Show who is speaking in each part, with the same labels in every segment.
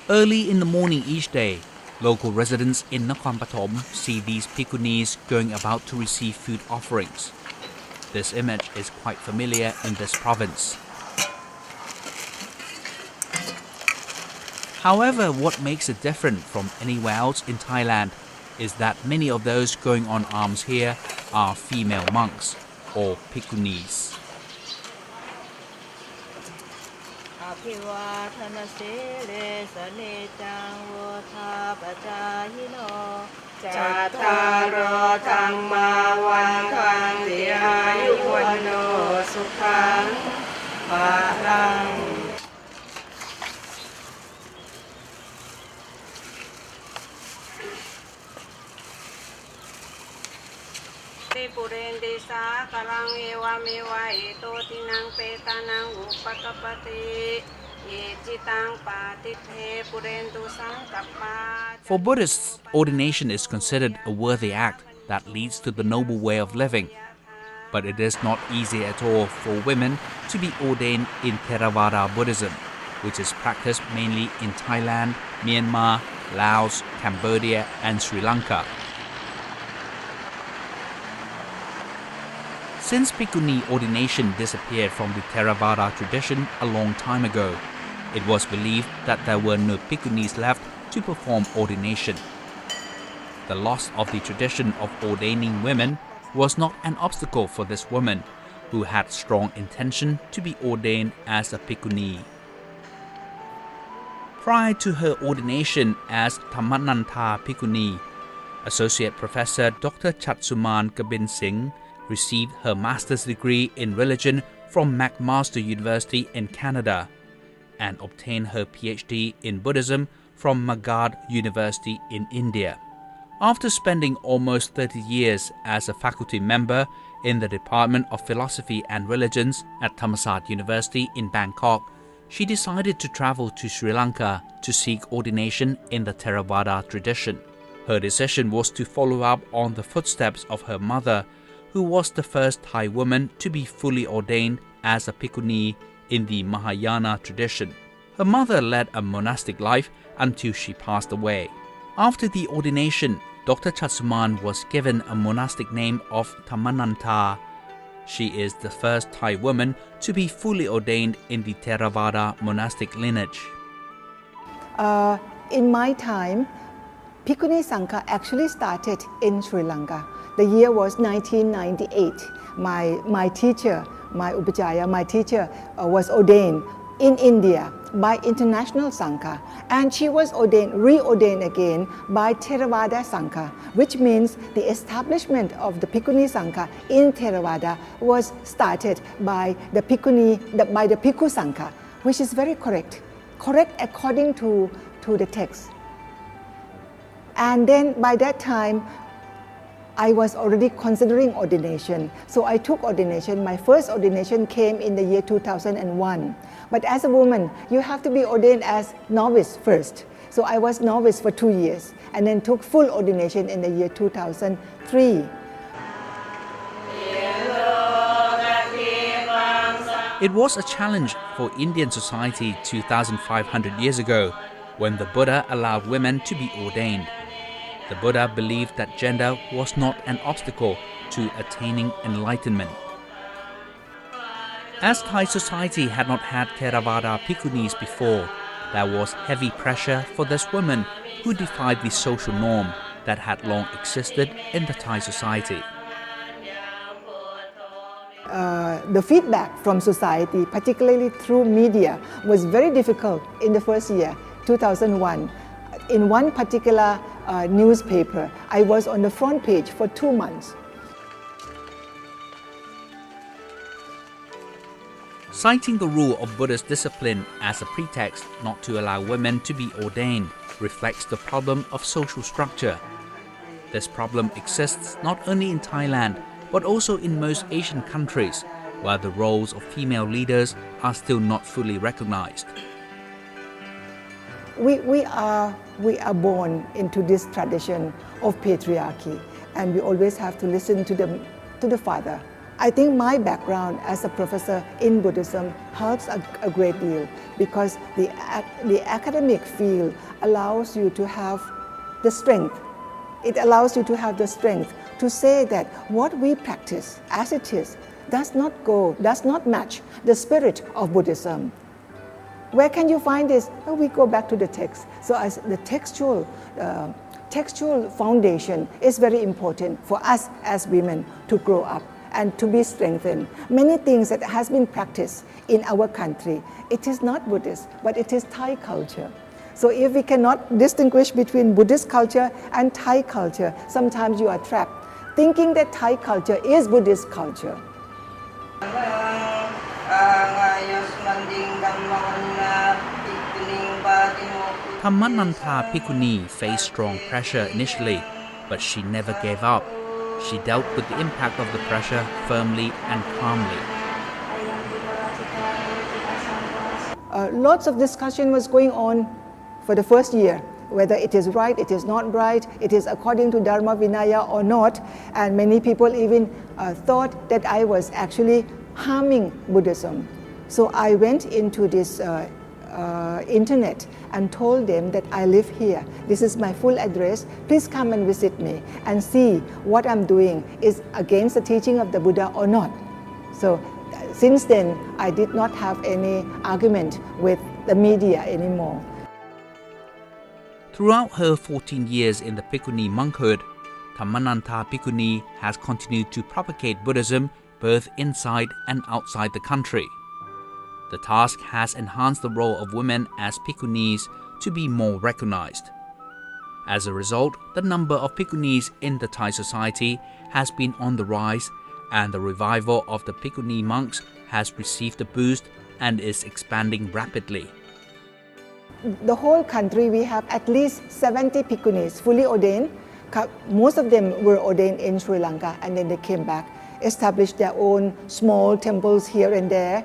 Speaker 1: Early in the morning each day, local residents in Nakhon Pathom see these Bhikkhunis going about to receive food offerings. This image is quite familiar in this province. However, what makes it different from anywhere else in Thailand is that many of those going on alms here are female monks or Bhikkhunis. For Buddhists, ordination is considered a worthy act that leads to the noble way of living. But it is not easy at all for women to be ordained in Theravada Buddhism, which is practiced mainly in Thailand, Myanmar, Laos, Cambodia, and Sri Lanka. Since Bhikkhuni ordination disappeared from the Theravada tradition a long time ago, it was believed that there were no Bhikkhunis left to perform ordination. The loss of the tradition of ordaining women was not an obstacle for this woman, who had strong intention to be ordained as a Bhikkhuni. Prior to her ordination as Thammananta Bhikkhuni, Associate Professor Dr. Chatsuman Kabin Singh received her master's degree in religion from McMaster University in Canada and obtained her PhD in Buddhism from Magadh University in India. After spending almost 30 years as a faculty member in the Department of Philosophy and Religions at Thammasat University in Bangkok, she decided to travel to Sri Lanka to seek ordination in the Theravada tradition. Her decision was to follow up on the footsteps of her mother, who was the first Thai woman to be fully ordained as a Bhikkhuni in the Mahayana tradition. Her mother led a monastic life until she passed away. After the ordination, Dr. Chatsuman was given a monastic name of Thammananta. She is the first Thai woman to be fully ordained in the Theravada monastic lineage.
Speaker 2: In my time, Bhikkhuni Sangha actually started in Sri Lanka. The year was 1998. My teacher, my Upachaya, my teacher was ordained in India by International Sangha, and she was reordained again by Theravada Sangha, which means the establishment of the Bhikkhuni Sangha in Theravada was started by the Bhikkhu Sangha, which is very correct according to the text. And then by that time, I was already considering ordination. So I took ordination. My first ordination came in the year 2001. But as a woman, you have to be ordained as novice first. So I was novice for 2 years and then took full ordination in the year 2003.
Speaker 1: It was a challenge for Indian society 2,500 years ago when the Buddha allowed women to be ordained. The Buddha believed that gender was not an obstacle to attaining enlightenment. As Thai society had not had Theravada Bhikkhunis before, there was heavy pressure for this woman who defied the social norm that had long existed in the Thai society.
Speaker 2: The feedback from society, particularly through media, was very difficult in the first year, 2001. In one particular newspaper, I was on the front page for 2 months.
Speaker 1: Citing the rule of Buddhist discipline as a pretext not to allow women to be ordained reflects the problem of social structure. This problem exists not only in Thailand, but also in most Asian countries, where the roles of female leaders are still not fully recognized.
Speaker 2: We are born into this tradition of patriarchy, and we always have to listen to the father I think my background as a professor in Buddhism helps a great deal because the academic field allows you to have the strength. It allows you to have the strength to say that what we practice as it is does not match the spirit of Buddhism. Where can you find this? Oh, we go back to the text. So as the textual foundation is very important for us as women to grow up and to be strengthened. Many things that has been practiced in our country, it is not Buddhist, but it is Thai culture. So if we cannot distinguish between Buddhist culture and Thai culture, sometimes you are trapped thinking that Thai culture is Buddhist culture.
Speaker 1: Thammananta Bhikkhuni faced strong pressure initially, but she never gave up. She dealt with the impact of the pressure firmly and calmly.
Speaker 2: Lots of discussion was going on for the first year, whether it is right, it is not right, it is according to Dharma Vinaya or not, and many people even thought that I was actually harming Buddhism. So I went into this internet and told them that I live here. This is my full address. Please come and visit me and see what I'm doing is against the teaching of the Buddha or not. So since then, I did not have any argument with the media anymore.
Speaker 1: Throughout her 14 years in the Bhikkhuni monkhood, Thammananta Bhikkhuni has continued to propagate Buddhism both inside and outside the country. The task has enhanced the role of women as Bhikkhunis to be more recognized. As a result, the number of Bhikkhunis in the Thai society has been on the rise, and the revival of the Bhikkhuni monks has received a boost and is expanding rapidly.
Speaker 2: The whole country, we have at least 70 Bhikkhunis fully ordained. Most of them were ordained in Sri Lanka and then they came back, established their own small temples here and there,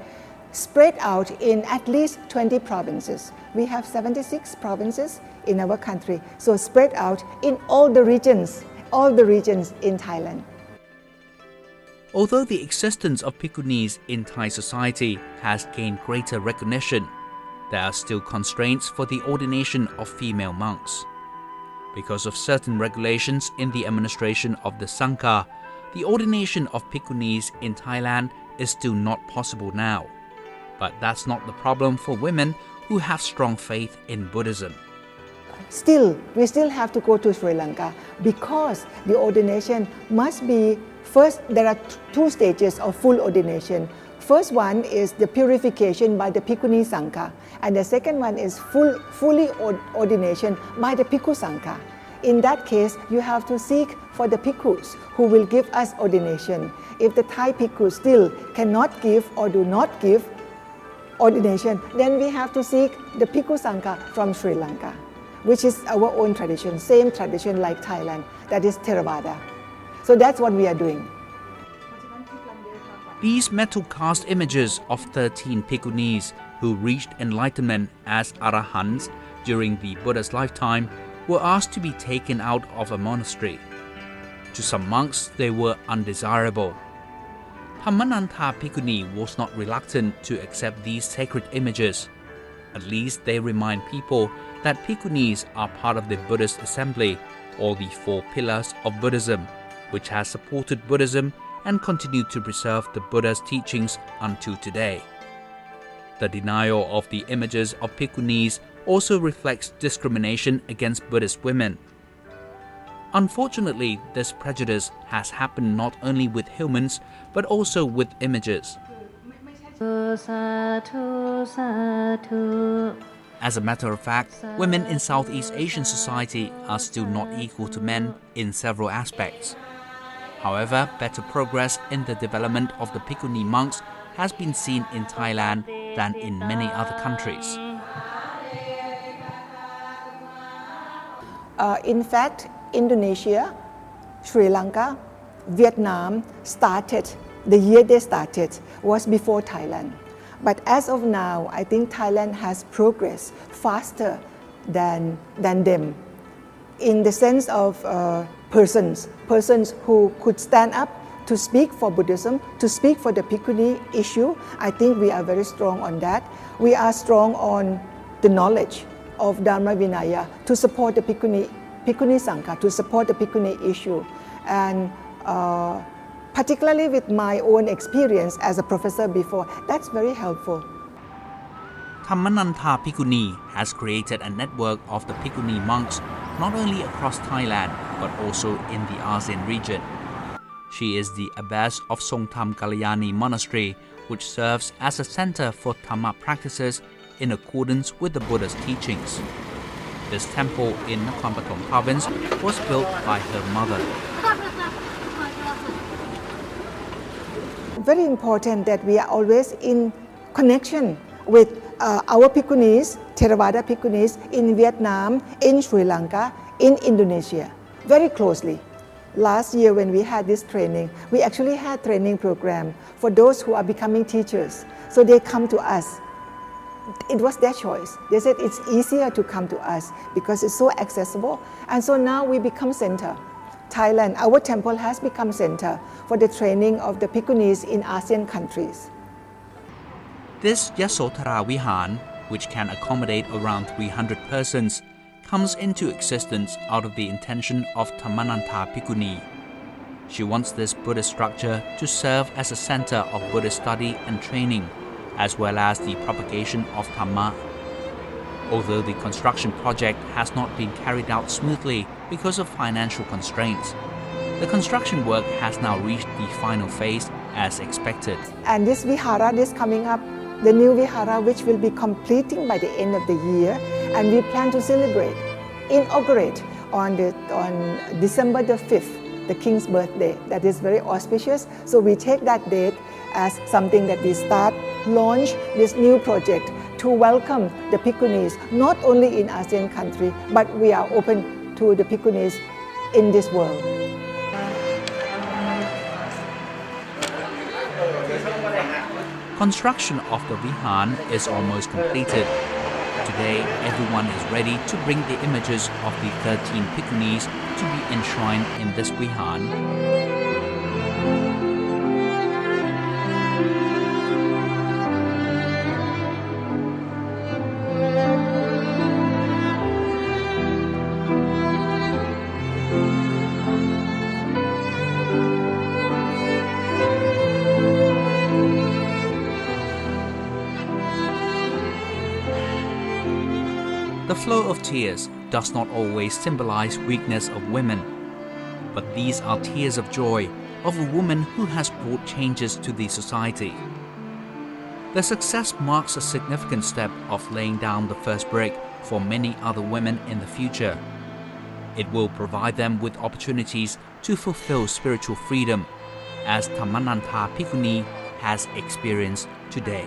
Speaker 2: spread out in at least 20 provinces. We have 76 provinces in our country, so spread out in all the regions in Thailand.
Speaker 1: Although the existence of Bhikkhunis in Thai society has gained greater recognition, there are still constraints for the ordination of female monks. Because of certain regulations in the administration of the Sangha, the ordination of Bhikkhunis in Thailand is still not possible now. But that's not the problem for women who have strong faith in Buddhism.
Speaker 2: We still have to go to Sri Lanka because the ordination must be, first there are two stages of full ordination. First one is the purification by the Bhikkhuni Sangha, and the second one is fully ordination by the Bhikkhu Sangha. In that case, you have to seek for the bhikkhus who will give us ordination. If the Thai bhikkhus still cannot give or do not give ordination, then we have to seek the Bhikkhu Sangha from Sri Lanka, which is our own tradition, same tradition like Thailand, that is Theravada. So that's what we are doing.
Speaker 1: These metal cast images of 13 Bhikkhunis who reached enlightenment as Arahants during the Buddha's lifetime were asked to be taken out of a monastery. To some monks, they were undesirable. Thammananta Bhikkhuni was not reluctant to accept these sacred images. At least they remind people that Bhikkhunis are part of the Buddhist assembly, or the four pillars of Buddhism, which has supported Buddhism and continued to preserve the Buddha's teachings until today. The denial of the images of Bhikkhunis also reflects discrimination against Buddhist women. Unfortunately, this prejudice has happened not only with humans, but also with images. As a matter of fact, women in Southeast Asian society are still not equal to men in several aspects. However, better progress in the development of the Bhikkhuni monks has been seen in Thailand than in many other countries.
Speaker 2: In fact, Indonesia, Sri Lanka, Vietnam started, the year they started was before Thailand. But as of now, I think Thailand has progressed faster than them in the sense of persons who could stand up to speak for Buddhism, to speak for the Bhikkhuni issue. I think we are very strong on that. We are strong on the knowledge of Dharma Vinaya to support the Bhikkhuni Sangha, to support the Bhikkhuni issue. And particularly with my own experience as a professor before, that's very helpful.
Speaker 1: Thammananta Bhikkhuni has created a network of the Bhikkhuni monks not only across Thailand but also in the ASEAN region. She is the abbess of Songtham Kalyani Monastery, which serves as a center for Dhamma practices in accordance with the Buddha's teachings. This temple in Nakhon Pathom province was built by her mother.
Speaker 2: Very important that we are always in connection with our Bhikkhunis, Theravada Bhikkhunis in Vietnam, in Sri Lanka, in Indonesia, very closely. Last year when we had this training, we actually had training program for those who are becoming teachers. So they come to us. It was their choice. They said it's easier to come to us because it's so accessible. And so now we become center. Thailand, our temple has become center for the training of the Bhikkhunis in ASEAN countries.
Speaker 1: This Yasotara Vihan, which can accommodate around 300 persons, comes into existence out of the intention of Thammananta Bhikkhuni. She wants this Buddhist structure to serve as a center of Buddhist study and training, as well as the propagation of Dhamma. Although the construction project has not been carried out smoothly because of financial constraints, the construction work has now reached the final phase as expected.
Speaker 2: And this vihara, this coming up, the new vihara, which will be completing by the end of the year, and we plan to inaugurate on December the 5th, the King's birthday. That is very auspicious. So we take that date as something that we launch this new project to welcome the Bhikkhunis, not only in ASEAN country, but we are open to the Bhikkhunis in this world.
Speaker 1: Construction of the Vihan is almost completed. Today, everyone is ready to bring the images of the 13 Bhikkhunis to be enshrined in this Vihan. The flow of tears does not always symbolize weakness of women, but these are tears of joy of a woman who has brought changes to the society. The success marks a significant step of laying down the first brick for many other women in the future. It will provide them with opportunities to fulfill spiritual freedom, as Thammananta Bhikkhuni has experienced today.